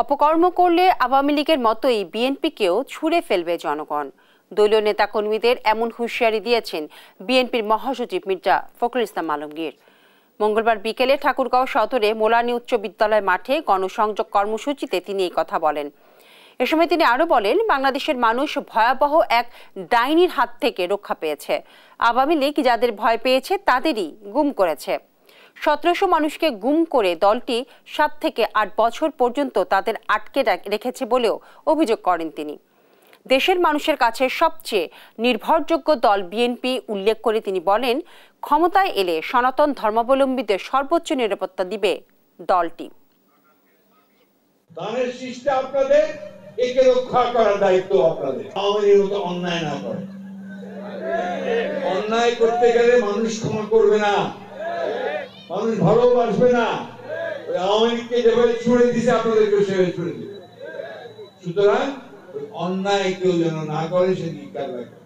অপকর্ম করলে আওয়ামী লীগের মতোই বিএনপিকেও ছুঁড়ে ফেলবে জনগণ। দলীয় নেতাকর্মীদের এমন হুঁশিয়ারি দিয়েছেন বিএনপির মহাসচিব মির্জা ফখরুল ইসলাম আলমগীর। মঙ্গলবার বিকেলে ঠাকুরগাঁও সদরে মোলানি উচ্চ বিদ্যালয় মাঠে গণসংযোগ কর্মসূচিতে তিনি এই কথা বলেন। এ সময় তিনি আরো বলেন, বাংলাদেশের মানুষ ভয়াবহ এক ডাইনির হাত থেকে রক্ষা পেয়েছে। আওয়ামী লীগ যাদের ভয় পেয়েছে তাদেরই গুম করেছে। 1700 মানুষকে গুম করে দলটি 7 থেকে 8 বছর পর্যন্ত তাদের আটকে রেখেছে বলেও অভিযোগ করেন তিনি। দেশের মানুষের কাছে সবচেয়ে নির্ভরযোগ্য দল বিএনপি উল্লেখ করে তিনি বলেন, ক্ষমতায় এলে সনাতন ধর্মাবলম্বীদের সর্বোচ্চ নিরাপত্তা দিবে দলটি। দানের সৃষ্টি আপনাদের, একে রক্ষা করার দায়িত্ব আপনাদের। আওয়ামী লীগ অন্যায় না করে, অন্যায় করতে গেলে মানুষ ক্ষমা করবে না, মানুষ ভালোবাসবে না। ওই আওয়ামী লীগকে যেভাবে ছুড়ে দিছে আপনাদেরকে সেভাবে ছুড়ে দিবে। সুতরাং অন্যায় কেউ যেন না করে সেদিকে খেয়াল রাখবে।